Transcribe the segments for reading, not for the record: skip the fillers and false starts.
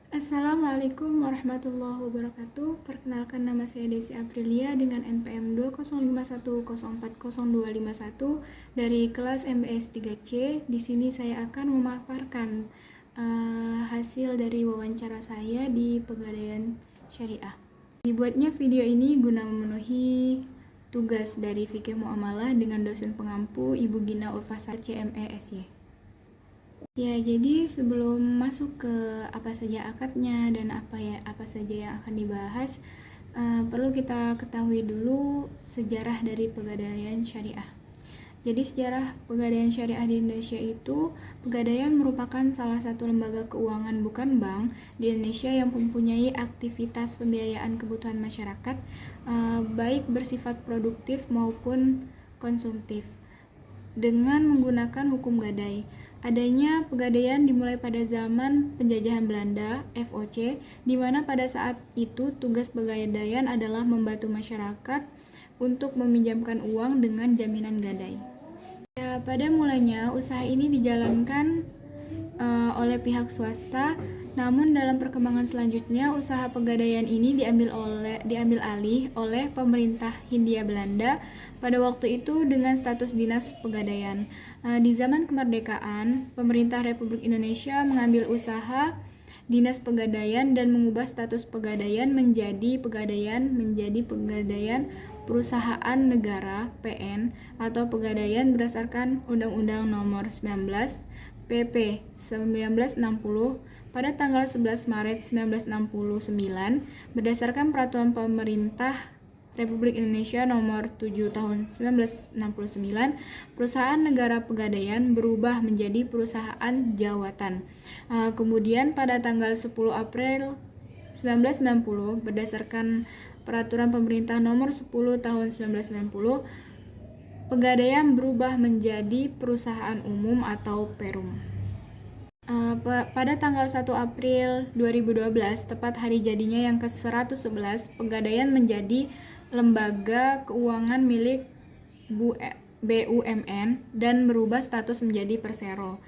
Assalamualaikum warahmatullahi wabarakatuh. Perkenalkan, nama saya Desi Aprilia dengan NPM 20510404251 dari kelas MBS 3C. Di sini saya akan memaparkan hasil dari wawancara saya di Pegadaian Syariah. Dibuatnya video ini guna memenuhi tugas dari Fikih Muamalah dengan dosen pengampu Ibu Gina Ulfasar CME SY. Ya, jadi sebelum masuk ke apa saja akadnya dan apa saja yang akan dibahas, perlu kita ketahui dulu sejarah dari Pegadaian Syariah. Jadi sejarah Pegadaian Syariah di Indonesia itu, Pegadaian merupakan salah satu lembaga keuangan bukan bank di Indonesia yang mempunyai aktivitas pembiayaan kebutuhan masyarakat, baik bersifat produktif maupun konsumtif, dengan menggunakan hukum gadai. Adanya Pegadaian dimulai pada zaman penjajahan Belanda, VOC, di mana pada saat itu tugas Pegadaian adalah membantu masyarakat untuk meminjamkan uang dengan jaminan gadai. Ya, pada mulanya usaha ini dijalankan oleh pihak swasta, namun dalam perkembangan selanjutnya usaha Pegadaian ini diambil alih oleh pemerintah Hindia Belanda pada waktu itu dengan status dinas Pegadaian. Di zaman kemerdekaan, pemerintah Republik Indonesia mengambil usaha dinas Pegadaian dan mengubah status Pegadaian menjadi Pegadaian Perusahaan Negara (PN) atau Pegadaian berdasarkan Undang-Undang Nomor 19 PP 1960 pada tanggal 11 Maret 1969 berdasarkan Peraturan Pemerintah Republik Indonesia Nomor 7 Tahun 1969, Perusahaan Negara Pegadaian berubah menjadi Perusahaan Jawatan. Kemudian pada tanggal 10 April 1990 berdasarkan Peraturan Pemerintah Nomor 10 Tahun 1990, Pegadaian berubah menjadi Perusahaan Umum atau Perum. Pada tanggal 1 April 2012, tepat hari jadinya yang ke-111, Pegadaian menjadi lembaga keuangan milik BUMN dan berubah status menjadi Persero.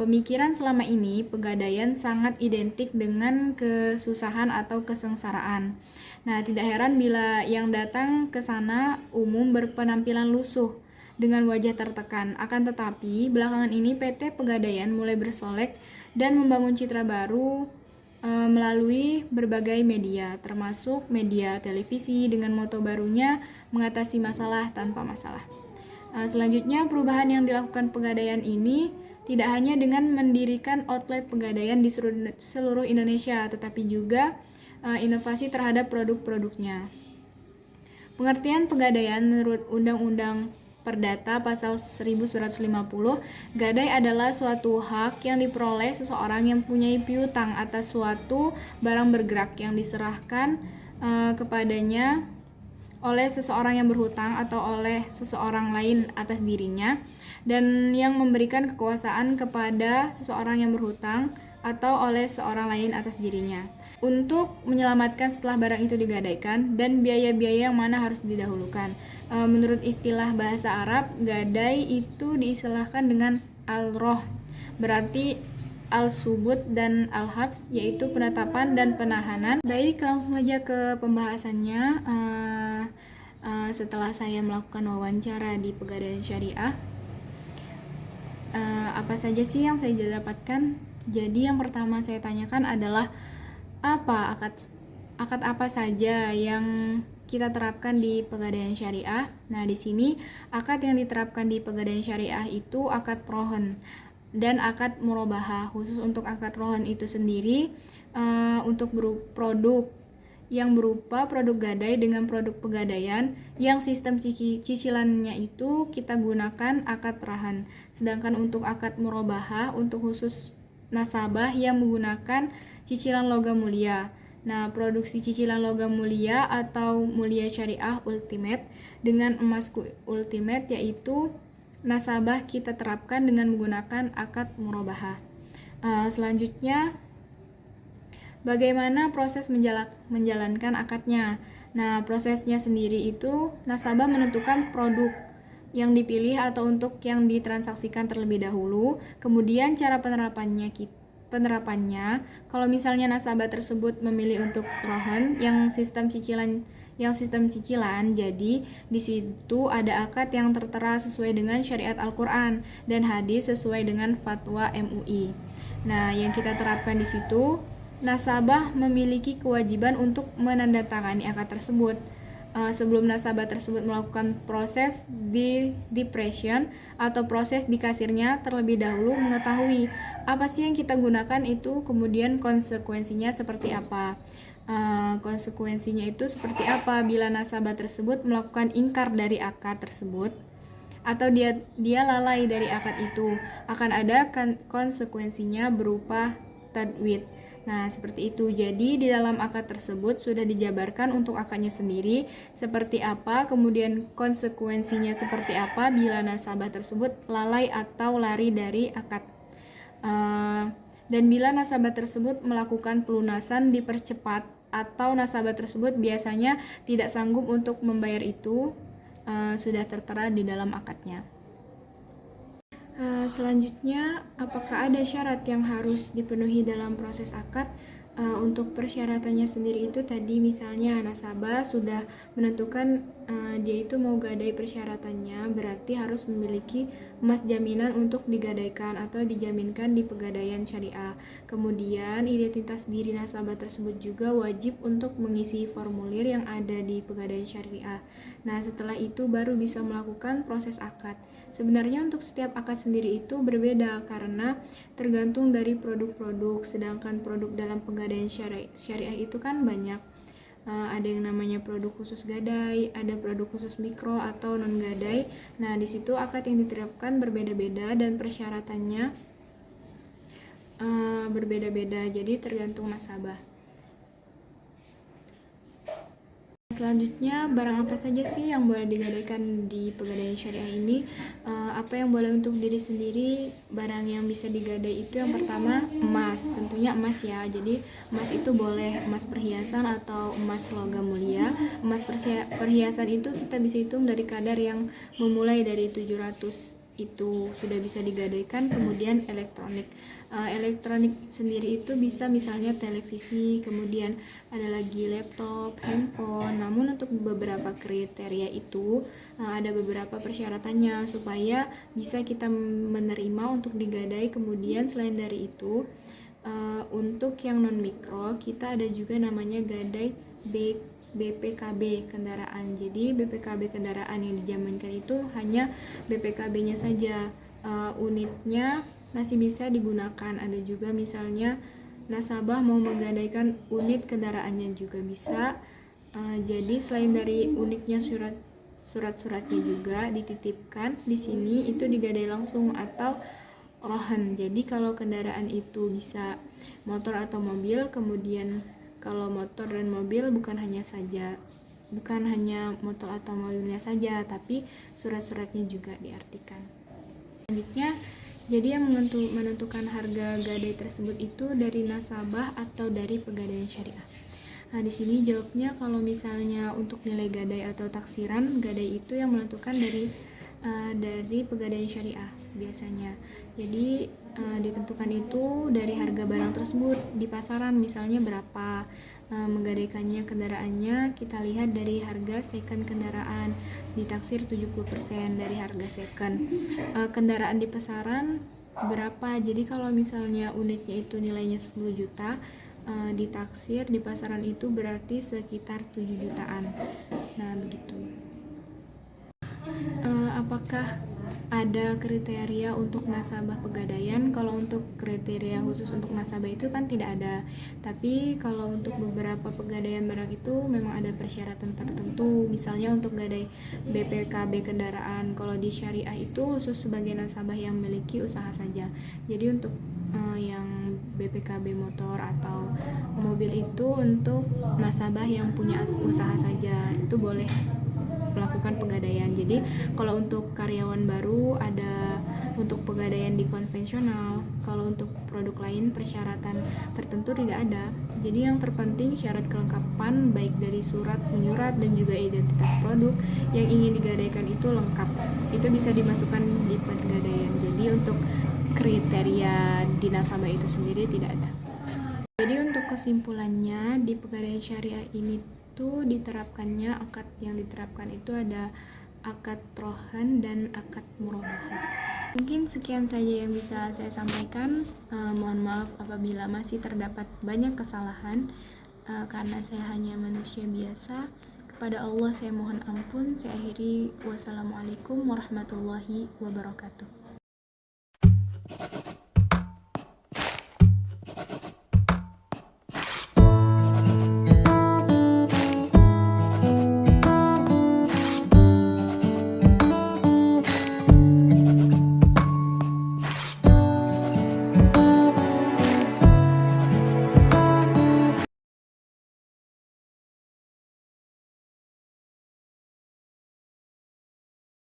Pemikiran selama ini Pegadaian sangat identik dengan kesusahan atau kesengsaraan. Nah, tidak heran bila yang datang ke sana umum berpenampilan lusuh dengan wajah tertekan. Akan tetapi, belakangan ini PT Pegadaian mulai bersolek dan membangun citra baru melalui berbagai media, termasuk media televisi dengan moto barunya mengatasi masalah tanpa masalah. Selanjutnya, perubahan yang dilakukan Pegadaian ini tidak hanya dengan mendirikan outlet Pegadaian di seluruh Indonesia, tetapi juga inovasi terhadap produk-produknya. Pengertian Pegadaian menurut Undang-Undang Perdata Pasal 1950, gadai adalah suatu hak yang diperoleh seseorang yang mempunyai piutang atas suatu barang bergerak yang diserahkan kepadanya oleh seseorang yang berhutang atau oleh seseorang lain atas dirinya, dan yang memberikan kekuasaan kepada seseorang yang berhutang atau oleh seorang lain atas dirinya untuk menyelamatkan setelah barang itu digadaikan, dan biaya-biaya yang mana harus didahulukan. Menurut istilah bahasa Arab, gadai itu diistilahkan dengan al-roh, berarti al-subut, dan al-habs, yaitu penetapan dan penahanan. Baik, langsung saja ke pembahasannya. Setelah saya melakukan wawancara di Pegadaian Syariah, apa saja sih yang saya dapatkan? Jadi yang pertama saya tanyakan adalah apa akad apa saja yang kita terapkan di Pegadaian Syariah. Nah, di sini akad yang diterapkan di Pegadaian Syariah itu akad rohon dan akad murabahah. Khusus untuk akad rohon itu sendiri untuk produk yang berupa produk gadai dengan produk Pegadaian yang sistem cicilannya itu kita gunakan akad rahan. Sedangkan untuk akad murabahah untuk khusus nasabah yang menggunakan cicilan logam mulia. Nah, produksi cicilan logam mulia atau mulia syariah ultimate dengan emasku ultimate, yaitu nasabah kita terapkan dengan menggunakan akad murabahah. Selanjutnya, bagaimana proses menjalankan akadnya? Nah, prosesnya sendiri itu nasabah menentukan produk yang dipilih atau untuk yang ditransaksikan terlebih dahulu. Kemudian cara penerapannya penerapannya, kalau misalnya nasabah tersebut memilih untuk rohan yang sistem cicilan, jadi di situ ada akad yang tertera sesuai dengan syariat Al-Qur'an dan hadis sesuai dengan fatwa MUI. Nah, yang kita terapkan di situ, nasabah memiliki kewajiban untuk menandatangani akad tersebut. Sebelum nasabah tersebut melakukan proses di depression atau proses di kasirnya, terlebih dahulu mengetahui apa sih yang kita gunakan itu, kemudian konsekuensinya seperti apa. Konsekuensinya itu seperti apa bila nasabah tersebut melakukan ingkar dari akad tersebut atau dia lalai dari akad itu, akan ada konsekuensinya berupa tadwid. Nah, seperti itu. Jadi di dalam akad tersebut sudah dijabarkan untuk akadnya sendiri seperti apa, kemudian konsekuensinya seperti apa bila nasabah tersebut lalai atau lari dari akad. Dan bila nasabah tersebut melakukan pelunasan dipercepat atau nasabah tersebut biasanya tidak sanggup untuk membayar itu, sudah tertera di dalam akadnya. Selanjutnya, apakah ada syarat yang harus dipenuhi dalam proses akad? Untuk persyaratannya sendiri itu tadi misalnya nasabah sudah menentukan dia itu mau gadai persyaratannya, berarti harus memiliki emas jaminan untuk digadaikan atau dijaminkan di pegadaian syariah. Kemudian identitas diri nasabah tersebut juga wajib untuk mengisi formulir yang ada di pegadaian syariah. Nah, setelah itu baru bisa melakukan proses akad. Sebenarnya untuk setiap akad sendiri itu berbeda karena tergantung dari produk-produk, sedangkan produk dalam pegadaian syariah itu kan banyak. Ada yang namanya produk khusus gadai, ada produk khusus mikro atau non gadai. Nah, di situ akad yang diterapkan berbeda-beda dan persyaratannya berbeda-beda, jadi tergantung nasabah. Selanjutnya, barang apa saja sih yang boleh digadaikan di pegadaian syariah ini? Apa yang boleh untuk diri sendiri? Barang yang bisa digadai itu yang pertama emas, tentunya emas ya. Jadi emas itu boleh emas perhiasan atau emas logam mulia. Emas perhiasan itu kita bisa hitung dari kadar yang memulai dari 700 itu sudah bisa digadaikan. Kemudian elektronik sendiri itu bisa misalnya televisi, kemudian ada lagi laptop, handphone. Namun untuk beberapa kriteria itu ada beberapa persyaratannya supaya bisa kita menerima untuk digadai. Kemudian selain dari itu, untuk yang non mikro kita ada juga namanya gadai BPKB kendaraan. Jadi BPKB kendaraan yang dijaminkan itu hanya BPKB-nya saja, unitnya masih bisa digunakan. Ada juga misalnya nasabah mau menggadaikan unit kendaraannya juga bisa. Jadi selain dari unitnya surat-suratnya juga dititipkan di sini itu digadai langsung atau rohan. Jadi kalau kendaraan itu bisa motor atau mobil, kemudian kalau motor dan mobil bukan hanya motor atau mobilnya saja, tapi surat-suratnya juga diartikan. Selanjutnya, jadi yang menentukan harga gadai tersebut itu dari nasabah atau dari pegadaian syariah. Nah, di sini jawabnya kalau misalnya untuk nilai gadai atau taksiran, gadai itu yang menentukan dari pegadaian syariah biasanya. Jadi ditentukan itu dari harga barang tersebut di pasaran, misalnya berapa. Menggadaikannya kendaraannya kita lihat dari harga second kendaraan, ditaksir 70% dari harga second. Kendaraan di pasaran berapa, jadi kalau misalnya unitnya itu nilainya 10 juta, ditaksir di pasaran itu berarti sekitar 7 jutaan. Nah, begitu. Apakah ada kriteria untuk nasabah pegadaian? Kalau untuk kriteria khusus untuk nasabah itu kan tidak ada, tapi kalau untuk beberapa pegadaian barang itu memang ada persyaratan tertentu. Misalnya untuk gadai BPKB kendaraan, kalau di syariah itu khusus sebagai nasabah yang memiliki usaha saja. Jadi untuk yang BPKB motor atau mobil itu untuk nasabah yang punya usaha saja, itu boleh melakukan pegadaian. Jadi kalau untuk karyawan baru ada untuk pegadaian di konvensional. Kalau untuk produk lain persyaratan tertentu tidak ada. Jadi yang terpenting syarat kelengkapan baik dari surat menyurat dan juga identitas produk yang ingin digadaikan itu lengkap. Itu bisa dimasukkan di pegadaian. Jadi untuk kriteria di nasabah itu sendiri tidak ada. Jadi untuk kesimpulannya, di Pegadaian Syariah ini tuh diterapkannya akad yang diterapkan itu ada akad rohan dan akad murobahan. Mungkin sekian saja yang bisa saya sampaikan. Mohon maaf apabila masih terdapat banyak kesalahan, karena saya hanya manusia biasa. Kepada Allah saya mohon ampun. Saya akhiri, wassalamualaikum warahmatullahi wabarakatuh.